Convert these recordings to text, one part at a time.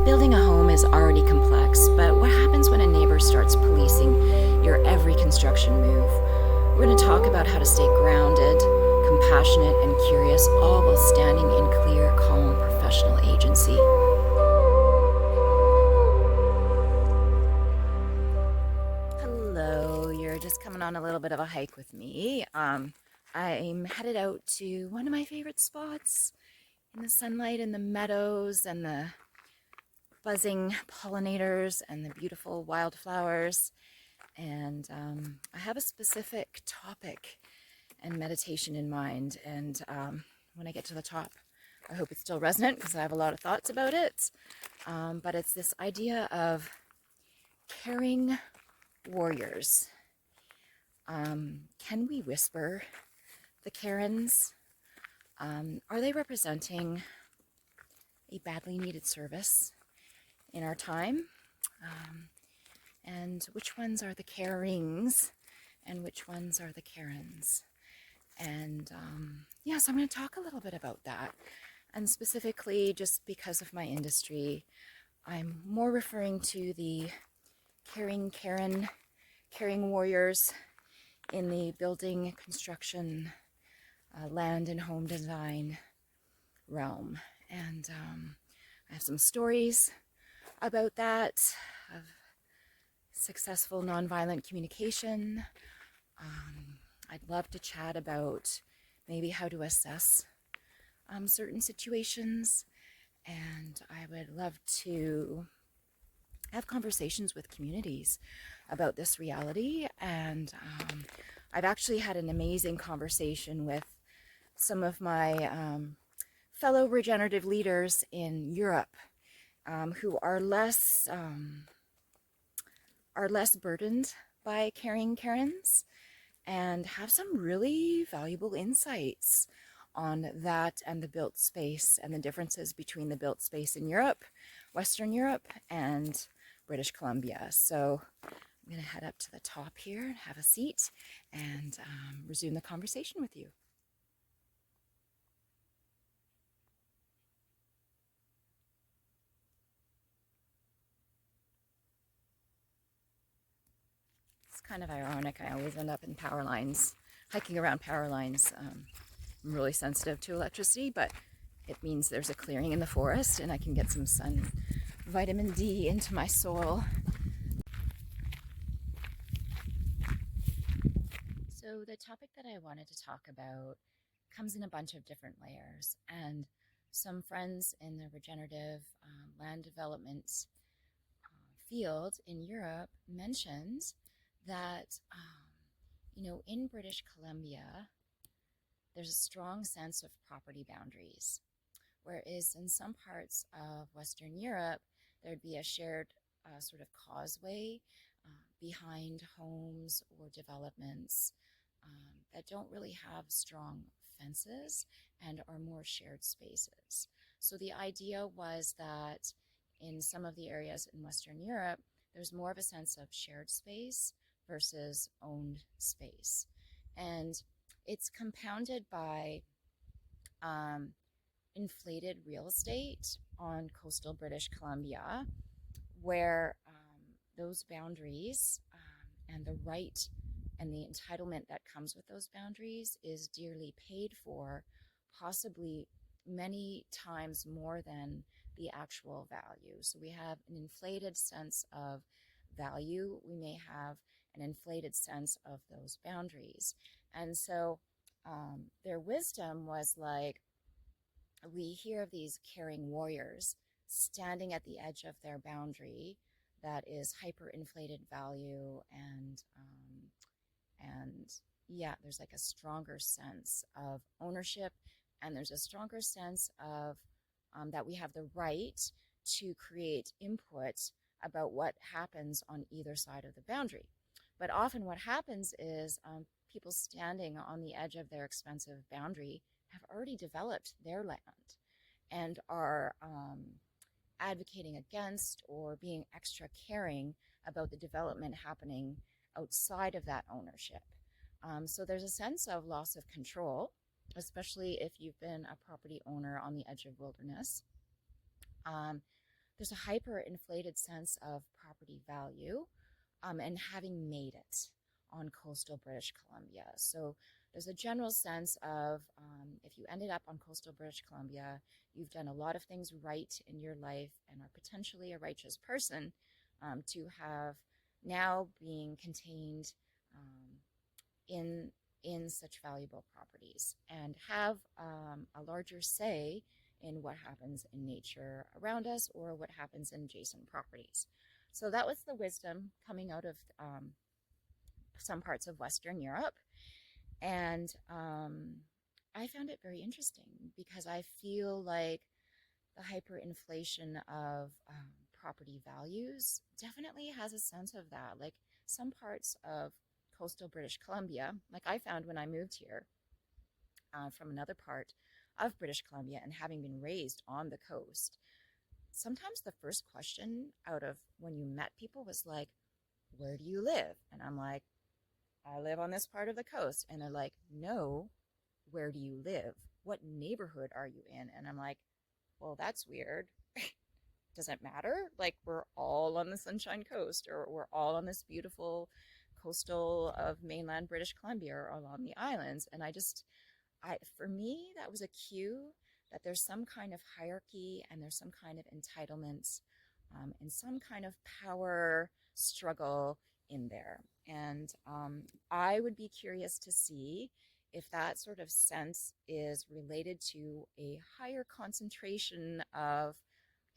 Building a home is already complex, but what happens when a neighbor starts policing your every construction move? We're going to talk about how to stay grounded, compassionate, and curious, all while standing in clear, calm, professional agency. Hello, you're just coming on a little bit of a hike with me. I'm headed out to one of my favorite spots in the sunlight and the meadows and the buzzing pollinators and the beautiful wildflowers. And I have a specific topic and meditation in mind. And when I get to the top, I hope it's still resonant because I have a lot of thoughts about it. But it's this idea of caring warriors. Can we whisper the Karens? Are they representing a badly needed service in our time? And which ones are the carings and which ones are the Karens? And so I'm going to talk a little bit about that. And specifically, just because of my industry, I'm more referring to the caring Karen, caring warriors in the building, construction, land and home design realm. And I have some stories about that, of successful nonviolent communication. I'd love to chat about maybe how to assess certain situations, and I would love to have conversations with communities about this reality. And I've actually had an amazing conversation with some of my fellow regenerative leaders in Europe, who are less burdened by caring Karens and have some really valuable insights on that and the built space and the differences between the built space in Europe, Western Europe, and British Columbia. So I'm going to head up to the top here and have a seat and resume the conversation with you. Kind of ironic. I always end up in power lines, hiking around power lines. I'm really sensitive to electricity, but it means there's a clearing in the forest and I can get some sun, vitamin D into my soil. So the topic that I wanted to talk about comes in a bunch of different layers, and some friends in the regenerative land development field in Europe mentioned that, in British Columbia, there's a strong sense of property boundaries, whereas in some parts of Western Europe, there'd be a shared sort of causeway behind homes or developments that don't really have strong fences and are more shared spaces. So the idea was that in some of the areas in Western Europe, there's more of a sense of shared space versus owned space. And it's compounded by inflated real estate on coastal British Columbia, where those boundaries and the right and the entitlement that comes with those boundaries is dearly paid for, possibly many times more than the actual value. So we have an inflated sense of value. We may have an inflated sense of those boundaries. And so their wisdom was like, we hear of these caring warriors standing at the edge of their boundary that is hyperinflated value, and there's like a stronger sense of ownership, and there's a stronger sense of that we have the right to create input about what happens on either side of the boundary. But often what happens is people standing on the edge of their expensive boundary have already developed their land and are advocating against or being extra caring about the development happening outside of that ownership. So there's a sense of loss of control, especially if you've been a property owner on the edge of wilderness. there's a hyper-inflated sense of property value and having made it on coastal British Columbia. So there's a general sense of if you ended up on coastal British Columbia, you've done a lot of things right in your life and are potentially a righteous person to have now being contained in such valuable properties and have a larger say in what happens in nature around us or what happens in adjacent properties. So that was the wisdom coming out of some parts of Western Europe. And I found it very interesting because I feel like the hyperinflation of property values definitely has a sense of that. Like some parts of coastal British Columbia, like I found when I moved here from another part of British Columbia and having been raised on the coast, sometimes the first question out of when you met people was like, where do you live? And I'm like, I live on this part of the coast. And they're like, no, where do you live? What neighborhood are you in? And I'm like, well, that's weird. Does it matter? Like, we're all on the Sunshine Coast, or we're all on this beautiful coastal of mainland British Columbia or along the islands. And for me, that was a cue that there's some kind of hierarchy and there's some kind of entitlement and some kind of power struggle in there. And I would be curious to see if that sort of sense is related to a higher concentration of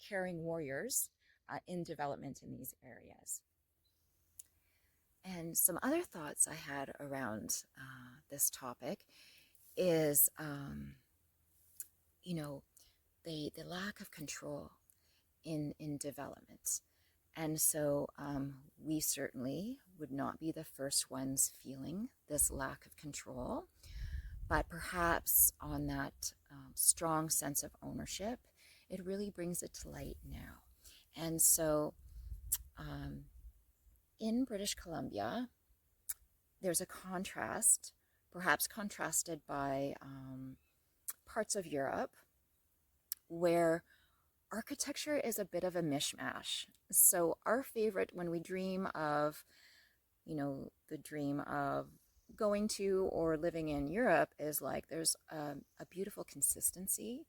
caring warriors in development in these areas. And some other thoughts I had around this topic is, the lack of control in development. And so we certainly would not be the first ones feeling this lack of control, but perhaps on that strong sense of ownership, it really brings it to light now. And so in British Columbia, there's a contrast, perhaps contrasted by parts of Europe, where architecture is a bit of a mishmash. So our favorite, when we dream of, the dream of going to or living in Europe, is like there's a beautiful consistency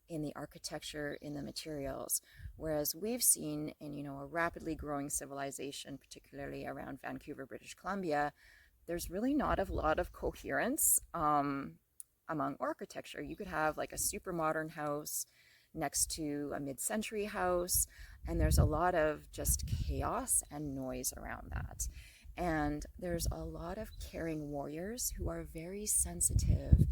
in the architecture, in the materials. Whereas we've seen in, a rapidly growing civilization, particularly around Vancouver, British Columbia, there's really not a lot of coherence among architecture. You could have like a super modern house next to a mid-century house, and there's a lot of just chaos and noise around that. And there's a lot of caring warriors who are very sensitive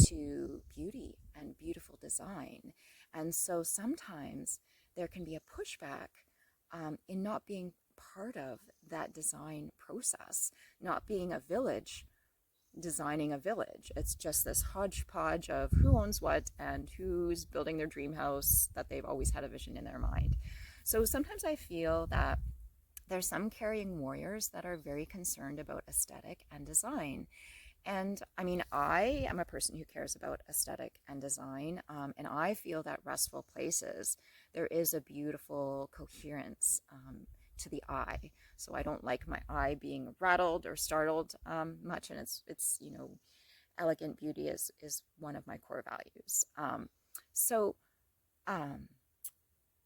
to beauty and beautiful design. And so sometimes there can be a pushback in not being part of that design process, not being a village designing a village. It's just this hodgepodge of who owns what and who's building their dream house that they've always had a vision in their mind. So sometimes I feel that there's some carrying warriors that are very concerned about aesthetic and design. And I mean, I am a person who cares about aesthetic and design, and I feel that Restful Places, there is a beautiful coherence to the eye. So I don't like my eye being rattled or startled much, and it's elegant beauty is one of my core values.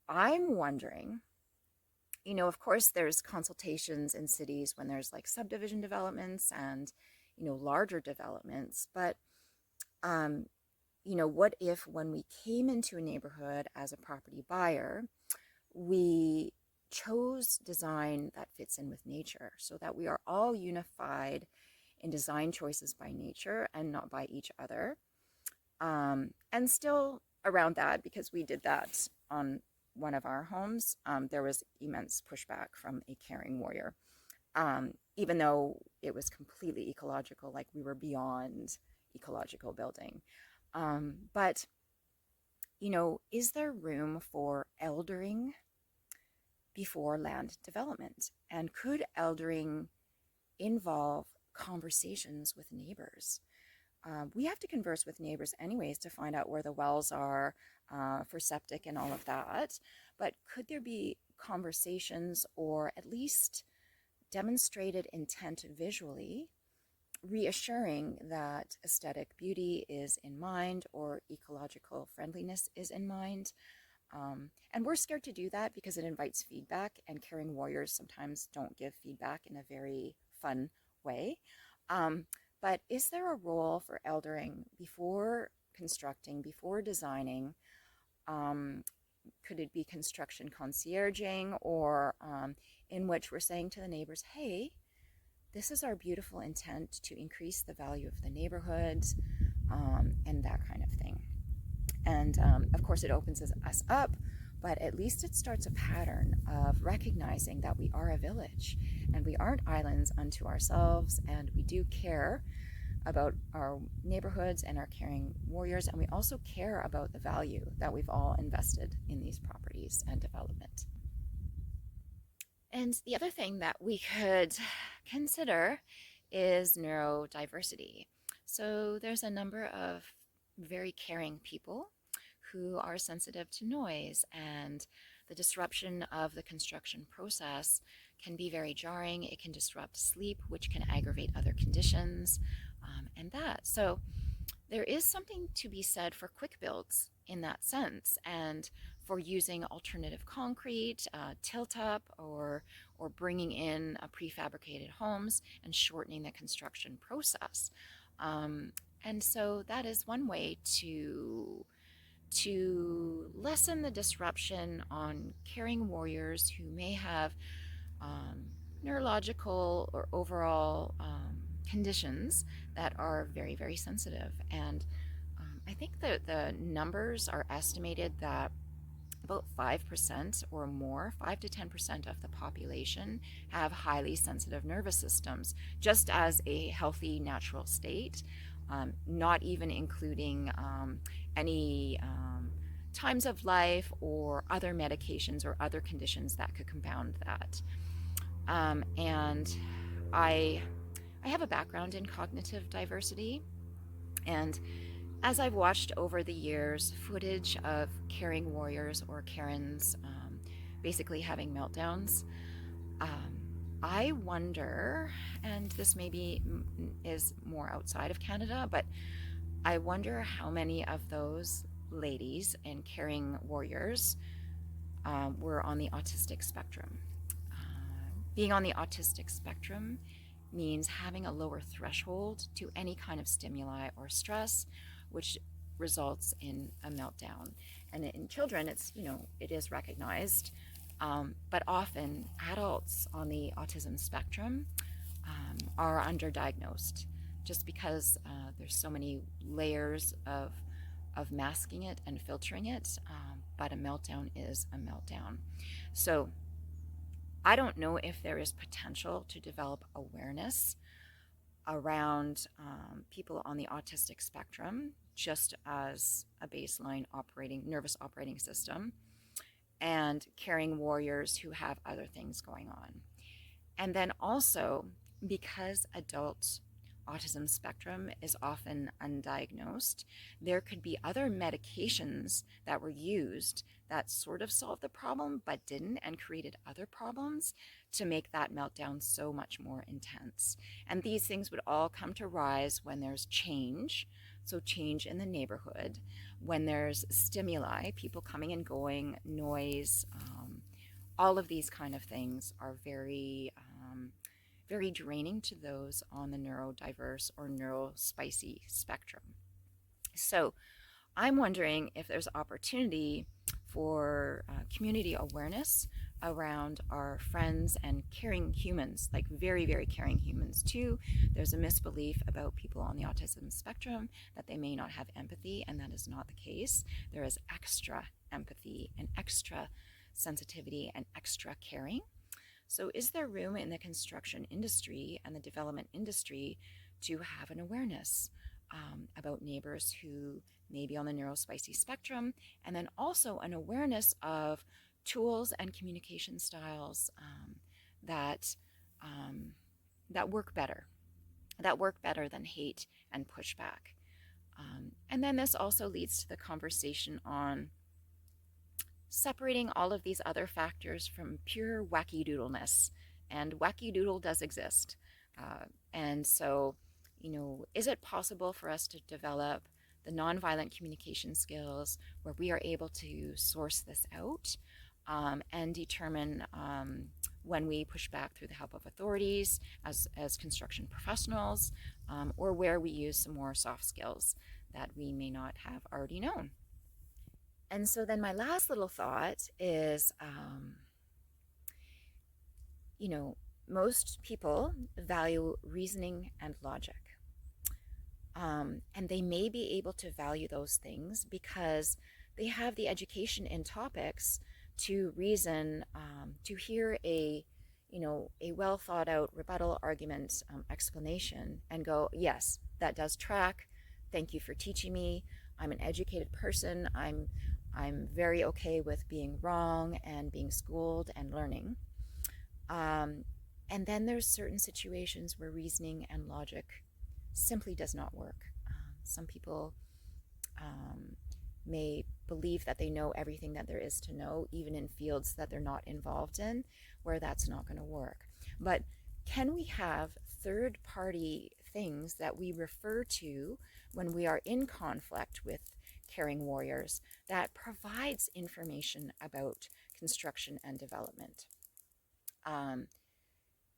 I'm wondering, of course there's consultations in cities when there's like subdivision developments and larger developments, but what if when we came into a neighborhood as a property buyer, we chose design that fits in with nature, so that we are all unified in design choices by nature and not by each other. And still around that, because we did that on one of our homes, there was immense pushback from a caring warrior, even though it was completely ecological, like we were beyond ecological building. But is there room for eldering before land development? And could eldering involve conversations with neighbors? we have to converse with neighbors anyways to find out where the wells are for septic and all of that. But could there be conversations or at least demonstrated intent visually, reassuring that aesthetic beauty is in mind or ecological friendliness is in mind? And we're scared to do that because it invites feedback, and caring warriors sometimes don't give feedback in a very fun way. Um, but is there a role for eldering before constructing, before designing? Um, could it be construction concierging, or in which we're saying to the neighbors, hey, this is our beautiful intent to increase the value of the neighborhood, and that kind of thing. And of course, it opens us up, but at least it starts a pattern of recognizing that we are a village and we aren't islands unto ourselves, and we do care about our neighborhoods and our caring warriors, and we also care about the value that we've all invested in these properties and development. And the other thing that we could consider is neurodiversity. So there's a number of very caring people who are sensitive to noise, and the disruption of the construction process can be very jarring. It can disrupt sleep, which can aggravate other conditions, and that. So there is something to be said for quick builds in that sense, and for using alternative concrete, tilt up, or bringing in prefabricated homes and shortening the construction process. And so that is one way to lessen the disruption on caring warriors who may have neurological or overall conditions that are very, very sensitive. And I think that the numbers are estimated that about 5% or more, 5 to 10% of the population have highly sensitive nervous systems, just as a healthy natural state, not even including any times of life or other medications or other conditions that could compound that. And I have a background in cognitive diversity, and as I've watched over the years footage of caring warriors or Karens basically having meltdowns, I wonder, and this maybe is more outside of Canada, but I wonder how many of those ladies and caring warriors were on the autistic spectrum. Being on the autistic spectrum means having a lower threshold to any kind of stimuli or stress, which results in a meltdown. And in children, it is recognized, but often adults on the autism spectrum are underdiagnosed, just because there's so many layers of masking it and filtering it, but a meltdown is a meltdown. So I don't know if there is potential to develop awareness around people on the autistic spectrum, just as a baseline nervous operating system, and caring warriors who have other things going on. And then also, because adult autism spectrum is often undiagnosed, there could be other medications that were used that sort of solved the problem but didn't, and created other problems to make that meltdown so much more intense. And these things would all come to rise when there's change, so change in the neighborhood, when there's stimuli, people coming and going, noise, all of these kind of things are very draining to those on the neurodiverse or neurospicy spectrum. So I'm wondering if there's opportunity for community awareness around our friends and caring humans, like very, very caring humans too. There's a misbelief about people on the autism spectrum that they may not have empathy, and that is not the case. There is extra empathy and extra sensitivity and extra caring. So is there room in the construction industry and the development industry to have an awareness about neighbors who may be on the neurospicy spectrum, and then also an awareness of tools and communication styles that work better, that work better than hate and pushback. And then this also leads to the conversation on separating all of these other factors from pure wacky-doodleness. And wacky-doodle does exist. And so, is it possible for us to develop the nonviolent communication skills where we are able to source this out and determine when we push back through the help of authorities as construction professionals, or where we use some more soft skills that we may not have already known? And so then my last little thought is, most people value reasoning and logic. And they may be able to value those things because they have the education in topics to reason, to hear a well thought out rebuttal argument explanation and go, yes, that does track. Thank you for teaching me. I'm an educated person. I'm very okay with being wrong and being schooled and learning. And then there's certain situations where reasoning and logic simply does not work. Some people may believe that they know everything that there is to know, even in fields that they're not involved in, where that's not going to work. But can we have third-party things that we refer to when we are in conflict with caring warriors that provides information about construction and development?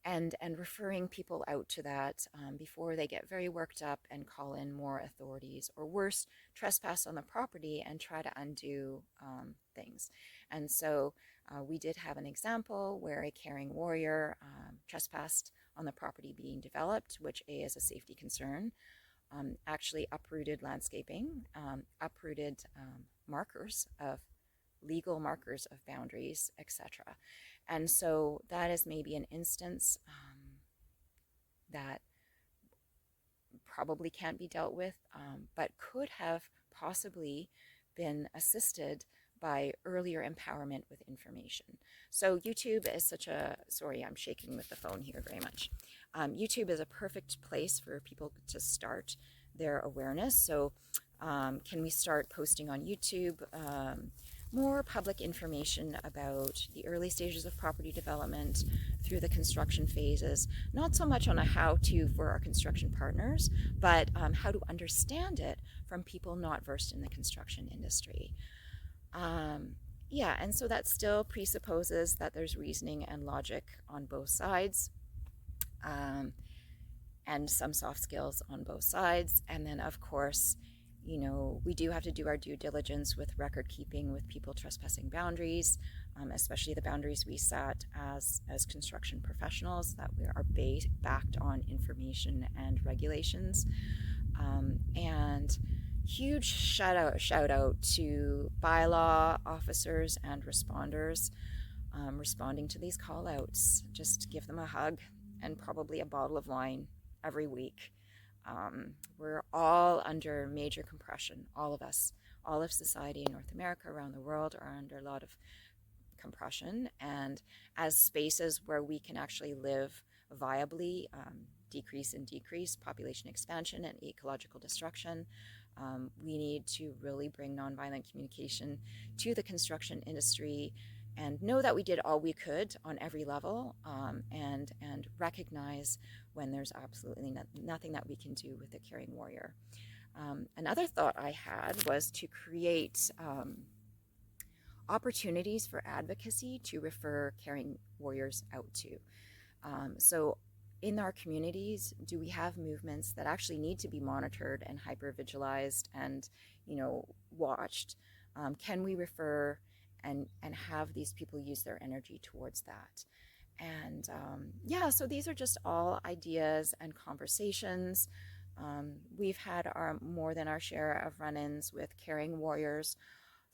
And referring people out to that before they get very worked up and call in more authorities, or worse, trespass on the property and try to undo things. And so we did have an example where a caring warrior trespassed on the property being developed, which is a safety concern, actually uprooted landscaping, uprooted legal markers of boundaries, etc. And so that is maybe an instance that probably can't be dealt with, but could have possibly been assisted by earlier empowerment with information. So YouTube is sorry, I'm shaking with the phone here very much. YouTube is a perfect place for people to start their awareness. So can we start posting on YouTube more public information about the early stages of property development through the construction phases, not so much on a how-to for our construction partners, but how to understand it from people not versed in the construction industry. And so that still presupposes that there's reasoning and logic on both sides, and some soft skills on both sides. And then, of course, we do have to do our due diligence with record keeping with people trespassing boundaries, especially the boundaries we set as construction professionals, that we are backed on information and regulations. And huge shout out to bylaw officers and responders responding to these call outs. Just give them a hug and probably a bottle of wine every week. We're all under major compression, all of us. All of society in North America, around the world, are under a lot of compression. And as spaces where we can actually live viably, decrease population expansion and ecological destruction, we need to really bring nonviolent communication to the construction industry and know that we did all we could on every level, and recognize when there's absolutely nothing that we can do with the caring warrior. Another thought I had was to create opportunities for advocacy to refer caring warriors out to. So in our communities, do we have movements that actually need to be monitored and hypervigilized and watched? Can we refer and have these people use their energy towards that? And so these are just all ideas and conversations. We've had more than our share of run-ins with caring warriors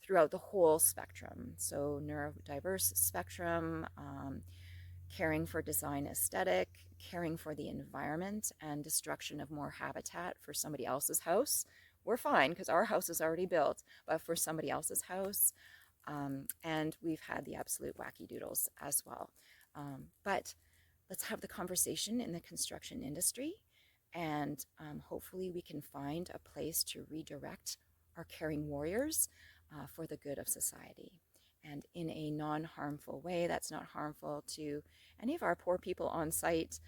throughout the whole spectrum. So neurodiverse spectrum, caring for design aesthetic, caring for the environment and destruction of more habitat for somebody else's house. We're fine because our house is already built, but for somebody else's house. And we've had the absolute wacky doodles as well. But let's have the conversation in the construction industry And hopefully we can find a place to redirect our caring warriors for the good of society, and in a non-harmful way that's not harmful to any of our poor people on site,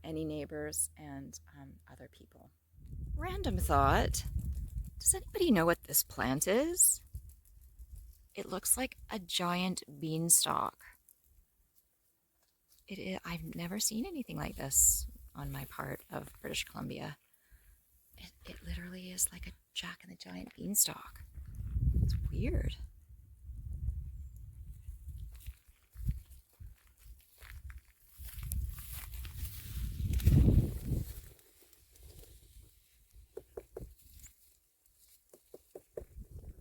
any neighbors, and other people. Random thought. Does anybody know what this plant is? It looks like a giant beanstalk. I've never seen anything like this on my part of British Columbia. It literally is like a Jack and the Giant beanstalk. It's weird.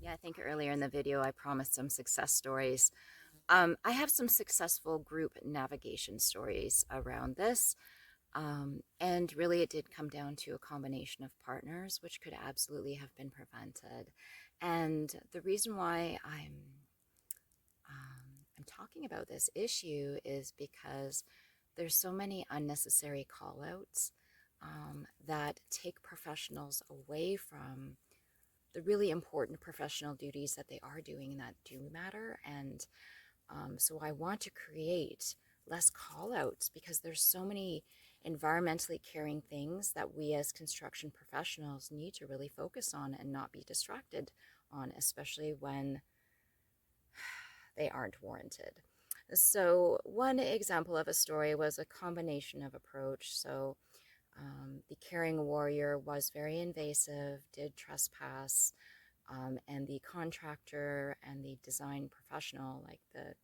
Yeah, I think earlier in the video I promised some success stories. I have some successful group navigation stories around this. And really, it did come down to a combination of partners, which could absolutely have been prevented. And the reason why I'm talking about this issue is because there's so many unnecessary call outs that take professionals away from the really important professional duties that they are doing that do matter. And so I want to create less call outs because there's so many environmentally caring things that we as construction professionals need to really focus on and not be distracted on, especially when they aren't warranted. So one example of a story was a combination of approach. So the caring warrior was very invasive, did trespass, and the contractor and the design professional, like the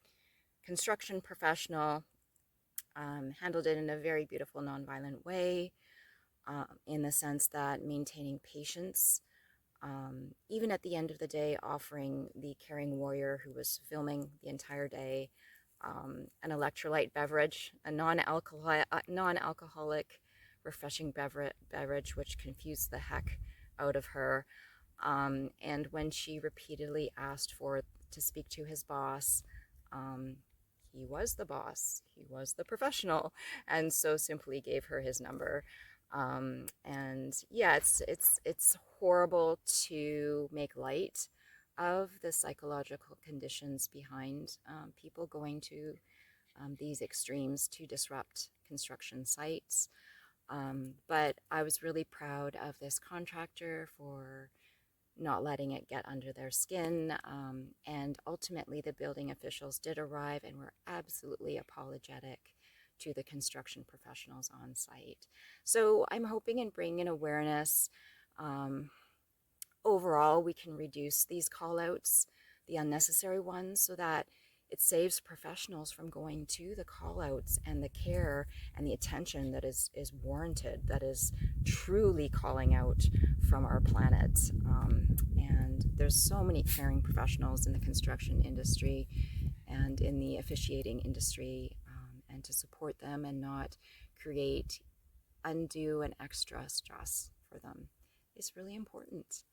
construction professional, handled it in a very beautiful nonviolent way, in the sense that maintaining patience, even at the end of the day, offering the caring warrior who was filming the entire day an electrolyte beverage, a non-alcoholic refreshing beverage, which confused the heck out of her. And when she repeatedly asked to speak to his boss, he was the boss, he was the professional, and so simply gave her his number. And yeah, it's horrible to make light of the psychological conditions behind people going to these extremes to disrupt construction sites. But I was really proud of this contractor for not letting it get under their skin. And ultimately, the building officials did arrive and were absolutely apologetic to the construction professionals on site. So I'm hoping in bringing awareness, overall, we can reduce these call outs, the unnecessary ones, so that it saves professionals from going to the call outs and the care and the attention that is warranted, that is truly calling out from our planet. And there's so many caring professionals in the construction industry and in the officiating industry, and to support them and not create undue and extra stress for them is really important.